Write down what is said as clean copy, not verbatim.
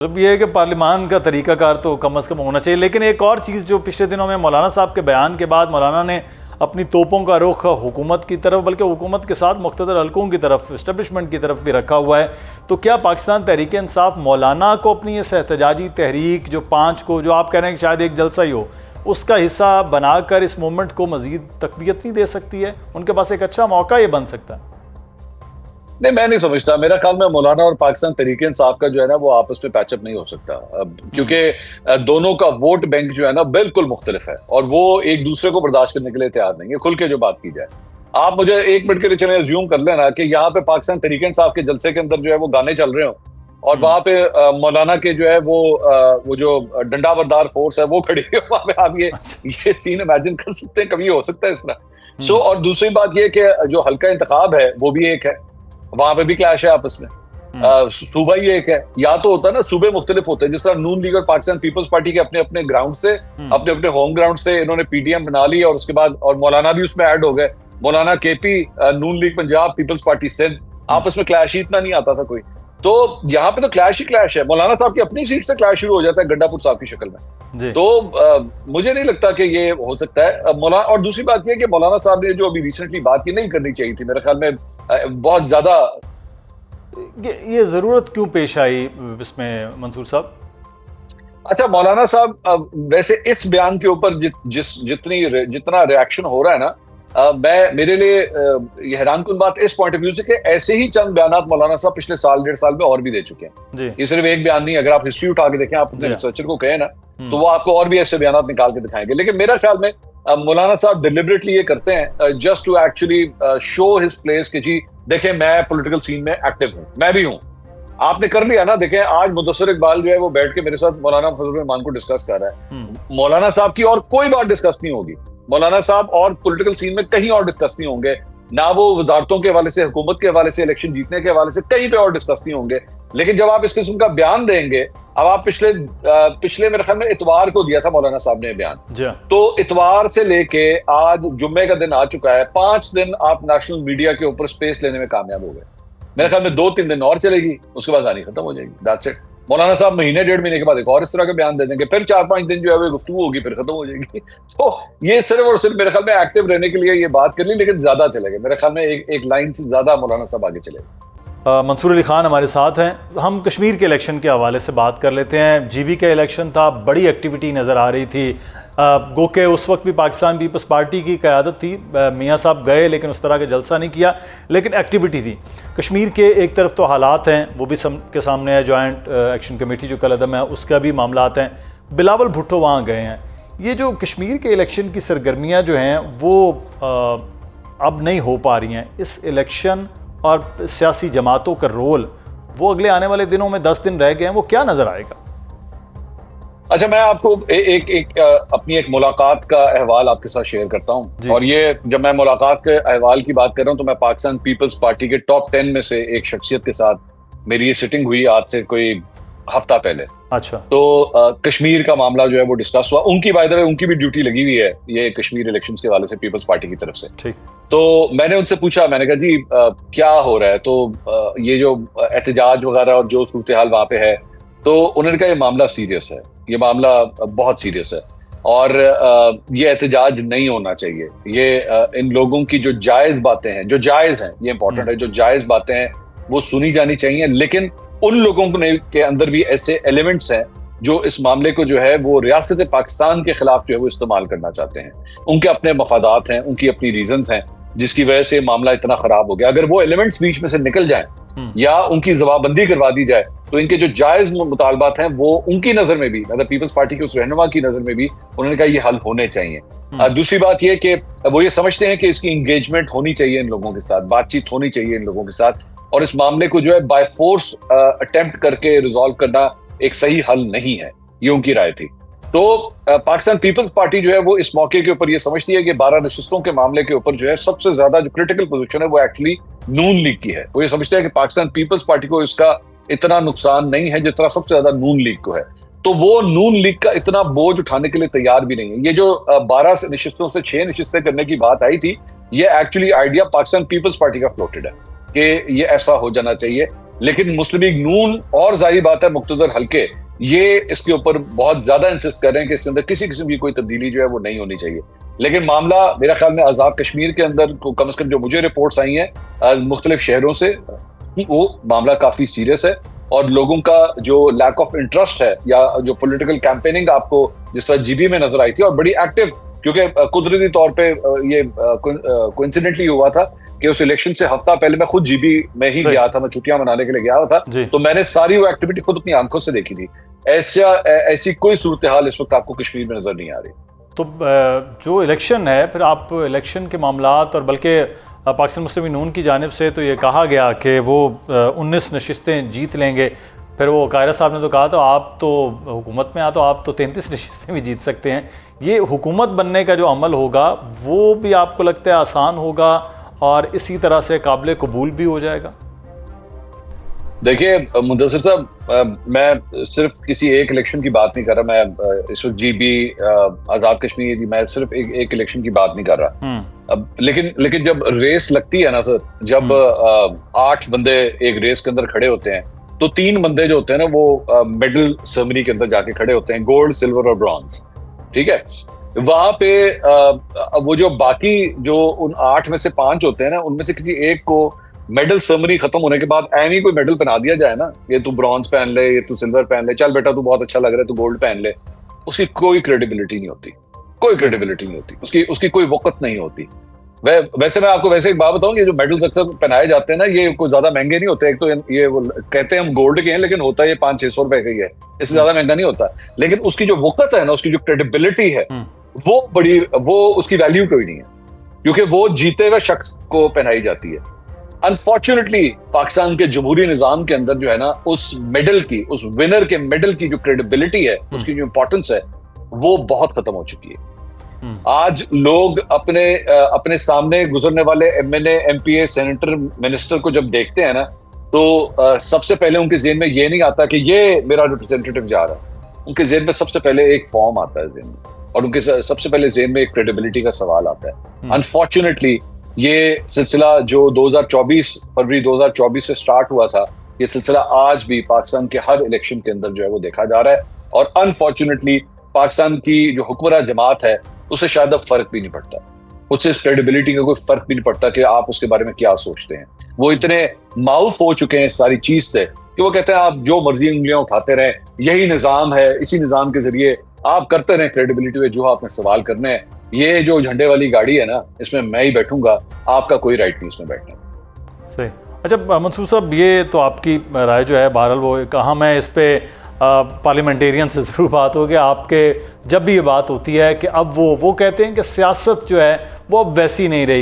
अब ये है कि पार्लिमान का तरीकाकार तो कम से कम होना चाहिए। लेकिन एक और चीज़ जो पिछले दिनों में मौलाना साहब के बयान के बाद मौलाना ने अपनी तोपों का रुख हुकूमत की तरफ, बल्कि हुकूमत के साथ मुख्तदर हलकों की तरफ, इस्टेब्लिशमेंट की तरफ भी रखा हुआ है। तो क्या पाकिस्तान तहरीक इंसाफ मौलाना को अपनी इस एहतजाजी तहरीक जो 5 को, जो आप कह रहे हैं कि शायद एक जलसा ही हो, उसका हिस्सा बनाकर इस मूवमेंट को मज़ीद तक़वियत नहीं दे सकती है? उनके पास एक अच्छा मौका ये बन सकता है। नहीं, मैं नहीं समझता। मेरा ख्याल में मौलाना और पाकिस्तान तहरीक इंसाफ का जो है ना वो आपस में पैचअप नहीं हो सकता, क्योंकि दोनों का वोट बैंक जो है ना बिल्कुल मुख्तलिफ है और वो एक दूसरे को बर्दाश्त करने के लिए तैयार नहीं है। खुल के जो बात की जाए, आप मुझे 1 मिनट के लिए चले अज्यूम कर लेना कि यहाँ पे पाकिस्तान तहरीक इंसाफ के जलसे के अंदर जो है वो गाने चल रहे हो और वहां पे मौलाना के जो है वो जो डंडा बरदार फोर्स है वो खड़ी है वहां पे। आप ये सीन इमेजिन कर सकते हैं? कभी हो सकता है इस तरह? और दूसरी बात ये कि जो हल्का इंतखाब है वो भी एक है, वहां पे भी क्लैश है आपस में। सूबा ही एक है। या तो होता है ना, सूबे मुख्तलिफ होते हैं, जिस तरह नून लीग और पाकिस्तान पीपल्स पार्टी के अपने अपने ग्राउंड से, अपने अपने होम ग्राउंड से इन्होंने पीडीएम बना ली और उसके बाद और मौलाना भी उसमें ऐड हो गए। मौलाना KP, Noon league Punjab, people's party Sindh, आपस में क्लैश ही इतना नहीं आता था कोई। तो यहाँ पे तो क्लैश ही क्लैश है। मौलाना साहब की अपनी सीट से क्लैश शुरू हो जाता है गंडापुर साहब की शक्ल में। तो मुझे नहीं लगता कि ये हो सकता है मौलाना। और दूसरी बात ये कि मौलाना साहब ने जो अभी रिसेंटली बात की, नहीं करनी चाहिए थी मेरे ख्याल में, बहुत ज्यादा। ये जरूरत क्यों पेश आई इसमें मंसूर साहब? अच्छा, मौलाना साहब वैसे इस बयान के ऊपर जितना रिएक्शन हो रहा है ना, मेरे लिए ये हैरानकुन बात इस पॉइंट ऑफ व्यू से कि ऐसे ही चंद बयानात मौलाना साहब पिछले साल 1.5 साल में और भी दे चुके हैं। ये सिर्फ एक बयान नहीं, अगर आप हिस्ट्री उठा के देखें, आप अपने रिसर्चर को कहें ना, तो वो आपको और भी ऐसे बयानात निकाल के दिखाएंगे। लेकिन मेरा ख्याल में मौलाना साहब डिलिबरेटली ये करते हैं just to actually show his place कि जी देखें, मैं पॉलिटिकल सीन में एक्टिव हूं, मैं भी हूं। आपने कर लिया ना। देखें, आज मुदस्सिर इकबाल जो है वो बैठ के मेरे साथ मौलाना फजल रहमान को डिस्कस कर रहा है। मौलाना साहब की और कोई बात डिस्कस नहीं होगी। मौलाना साहब और पॉलिटिकल सीन में कहीं और डिस्कस नहीं होंगे, ना वो वजारतों के हवाले से, हुकूमत के हवाले से, इलेक्शन जीतने के हवाले से कहीं पे और डिस्कस नहीं होंगे। लेकिन जब आप इस किस्म का बयान देंगे, अब आप पिछले मेरे ख्याल में इतवार को दिया था मौलाना साहब ने बयान, तो इतवार से लेके आज जुम्मे का दिन आ चुका है, 5 दिन आप नेशनल मीडिया के ऊपर स्पेस लेने में कामयाब हो गए। मेरे ख्याल में 2-3 दिन और चलेगी, उसके बाद गानी खत्म हो जाएगी। That's it. मौलाना साहब महीने 1.5 महीने के बाद एक और इस तरह का बयान दे देंगे, फिर 4-5 दिन जो है वो गुफ्तगू होगी, फिर खत्म हो जाएगी। तो ये सिर्फ और सिर्फ मेरे ख्याल में एक्टिव रहने के लिए ये बात कर ली, लेकिन ज्यादा चलेगा मेरे ख्याल में, एक लाइन से ज्यादा मौलाना साहब आगे चलेगा। मंसूर अली खान हमारे साथ हैं। हम कश्मीर के इलेक्शन के हवाले से बात कर लेते हैं। जीबी का इलेक्शन था, बड़ी एक्टिविटी नज़र आ रही थी। गो के उस वक्त भी पाकिस्तान पीपल्स पार्टी की क़यादत थी, मियाँ साहब गए लेकिन उस तरह का जलसा नहीं किया, लेकिन एक्टिविटी थी। कश्मीर के एक तरफ तो हालात हैं वो भी के सामने है, जॉइंट एक्शन कमेटी जो कल अदम है उसका भी मामलात हैं। बिलावल भुट्टो वहाँ गए हैं। ये जो कश्मीर के इलेक्शन की सरगर्मियाँ जो हैं वो अब नहीं हो पा रही हैं। इस इलेक्शन और सियासी जमातों का रोल वो अगले आने वाले दिनों में 10 दिन रह गए हैं, वो क्या नज़र आएगा? अच्छा, मैं आपको अपनी एक मुलाकात का अहवाल आपके साथ शेयर करता हूं। और ये जब मैं मुलाकात के अहवाल की बात कर रहा हूं तो मैं पाकिस्तान पीपल्स पार्टी के टॉप 10 में से एक शख्सियत के साथ मेरी ये सिटिंग हुई आज से कोई हफ्ता पहले। अच्छा। तो कश्मीर का मामला जो है वो डिस्कस हुआ। उनकी बाय द वे उनकी भी ड्यूटी लगी हुई है ये कश्मीर इलेक्शन के हवाले से पीपल्स पार्टी की तरफ से। ठीक। तो मैंने उनसे पूछा, मैंने कहा जी क्या हो रहा है? तो ये जो एहतजाज वगैरह और जो सूरत हाल वहां पे है, तो उन्होंने कहा ये मामला सीरियस है, ये मामला बहुत सीरियस है और ये एहतजाज नहीं होना चाहिए। ये इन लोगों की जो जायज बातें हैं, जो जायज हैं, ये इंपॉर्टेंट है, जो जायज बातें हैं वो सुनी जानी चाहिए। लेकिन उन लोगों के अंदर भी ऐसे एलिमेंट्स हैं जो इस मामले को जो है वो रियासत पाकिस्तान के खिलाफ जो है वो इस्तेमाल करना चाहते हैं। उनके अपने मफादात हैं, उनकी अपनी रीजंस हैं जिसकी वजह से मामला इतना खराब हो गया। अगर वो एलिमेंट्स बीच में से निकल जाएं या उनकी जवाबबंदी करवा दी जाए तो इनके जो जायज मुतालबात हैं वो उनकी नजर में भी, मतलब पीपल्स पार्टी के उस रहनुमा की नजर में भी, उन्होंने कहा ये हल होने चाहिए। दूसरी बात ये कि वो ये समझते हैं कि इसकी इंगेजमेंट होनी चाहिए इन लोगों के साथ, बातचीत होनी चाहिए इन लोगों के साथ, और इस मामले को जो है बाय फोर्स अटेम्प्ट करके रिजॉल्व करना एक सही हल नहीं है, ये उनकी राय थी। तो पाकिस्तान पीपल्स पार्टी जो है वो इस मौके के ऊपर ये समझती है कि 12 नशिस्तों के मामले के ऊपर जो है सबसे ज्यादा जो क्रिटिकल पोजीशन है वो एक्चुअली नून लीग की है। वो ये समझते हैं कि पाकिस्तान पीपल्स पार्टी को इसका इतना नुकसान नहीं है जितना सबसे ज्यादा नून लीग को है। तो वो नून लीग का इतना बोझ उठाने के लिए तैयार भी नहीं है। ये जो 12 नशिस्तों से 6 नशिस्तें करने की बात आई थी, ये एक्चुअली आइडिया पाकिस्तान पीपल्स पार्टी का फ्लोटेड है। कि ये ऐसा हो जाना चाहिए। लेकिन मुस्लिम लीग नून और जाहिर बात है मुक्तदर हल्के ये इसके ऊपर बहुत ज्यादा इंसिस्ट कर रहे हैं कि इसके अंदर किसी किस्म की कोई तब्दीली जो है वो नहीं होनी चाहिए। लेकिन मामला मेरा ख्याल में आजाद कश्मीर के अंदर कम से कम जो मुझे रिपोर्ट्स आई हैं मुख्तलिफ शहरों से, वो मामला काफी सीरियस है और लोगों का जो लैक ऑफ इंटरेस्ट है या जो पॉलिटिकल कैंपेनिंग आपको जिस तरह जीबी में नजर आई थी और बड़ी एक्टिव, क्योंकि कुदरती तौर पे ये कोइंसिडेंटली हुआ था कि उस इलेक्शन से हफ्ता पहले मैं खुद जीबी में ही गया था, मैं छुट्टियां मनाने के लिए गया था, तो मैंने सारी वो एक्टिविटी खुद अपनी आंखों से देखी थी। ऐसी कोई सूरत हाल इस वक्त आपको कश्मीर में नजर नहीं आ रही। तो जो इलेक्शन है, फिर आप इलेक्शन के मामलात और बल्कि पाकिस्तान मुस्लिम लीग नून की जानिब से तो ये कहा गया कि वो 19 नशिस्तें जीत लेंगे, फिर वो कायरा साहब ने तो कहा था आप तो हुकूमत में तो आप तो 33 नशिस्तें भी जीत सकते हैं। ये हुकूमत बनने का जो अमल होगा वो भी आपको लगता है आसान होगा और इसी तरह से काबिल कबूल भी हो जाएगा? देखिए मुदस्सिर साहब, मैं सिर्फ किसी एक इलेक्शन की बात नहीं कर रहा, मैं इस वक्त जीबी आजाद कश्मीर, मैं सिर्फ एक इलेक्शन की बात नहीं कर रहा। अब लेकिन जब रेस लगती है ना सर, जब 8 बंदे एक रेस के अंदर खड़े होते हैं तो 3 बंदे जो होते हैं ना वो मेडल सेरेमनी के अंदर जाके खड़े होते हैं, गोल्ड, सिल्वर और ब्रॉन्ज, ठीक है। वहां पे वो जो बाकी जो उन 8 में से 5 होते हैं ना, उनमें से किसी एक को मेडल सेरेमनी खत्म होने के बाद ऐनी कोई मेडल पहना दिया जाए ना, ये तू ब्रॉन्ज पहन ले, ये तू सिल्वर पहन ले, चल बेटा तू बहुत अच्छा लग रहा है तू गोल्ड पहन ले, उसकी कोई क्रेडिबिलिटी नहीं होती, कोई क्रेडिबिलिटी नहीं होती, उसकी कोई वक़्त नहीं होती। वैसे मैं आपको वैसे एक बात बताऊं, ये जो मेडल्स अक्सर पहनाए जाते हैं ना, ये कोई ज्यादा महंगे नहीं होते। एक तो ये वो कहते हैं हम गोल्ड के हैं, लेकिन होता ये 500-600 रुपए का ही है, इससे ज्यादा महंगा नहीं होता। लेकिन उसकी जो वक़्त है ना, उसकी जो क्रेडिबिलिटी है वो उसकी वैल्यू कोई नहीं है, क्योंकि वो जीते हुए शख्स को पहनाई जाती है। अनफॉर्चुनेटली पाकिस्तान के जमहूरी निजाम के अंदर जो है ना, उस मेडल की, उस विनर के मेडल की जो क्रेडिबिलिटी है, उसकी जो इंपॉर्टेंस है, वो बहुत खत्म हो चुकी है। आज लोग अपने सामने गुजरने वाले एमएलए, एमपीए, सेनेटर, मिनिस्टर को जब देखते हैं ना, तो सबसे पहले उनके जेहन में ये नहीं आता कि ये मेरा रिप्रेजेंटेटिव जा रहा है। उनके जेहन में सबसे पहले एक फॉर्म आता है जेहन में, और उनके सबसे पहले जेहन में एक क्रेडिबिलिटी का सवाल आता है। अनफॉर्चुनेटली ये सिलसिला जो 2024 फरवरी 2024 से स्टार्ट हुआ था, ये सिलसिला आज भी पाकिस्तान के हर इलेक्शन के अंदर जो है वो देखा जा रहा है। और अनफॉर्चुनेटली पाकिस्तान की जो हुक्मरान जमात है, उससे शायद अब फर्क भी नहीं पड़ता, उससे क्रेडिबिलिटी का कोई फर्क भी नहीं पड़ता कि आप उसके बारे में क्या सोचते हैं। वो इतने माउफ हो चुके हैं इस सारी चीज से कि वो कहते हैं आप जो मर्जी उंगलियां उठाते रहें, यही निजाम है, इसी निजाम के जरिए आप करते रहें, क्रेडिबिलिटी पे जो आपने सवाल करने हैं। ये जो झंडे वाली गाड़ी है ना, इसमें मैं ही बैठूंगा, आपका कोई राइट नहीं इसमें बैठने। सही। अच्छा मंसूर साहब, ये तो आपकी राय जो है, बहरहाल वो कहाँ, मैं इस पे पार्लियामेंटेरियन से ज़रूर बात होगी आपके, जब भी ये बात होती है कि अब वो कहते हैं कि सियासत जो है वो अब वैसी नहीं रही,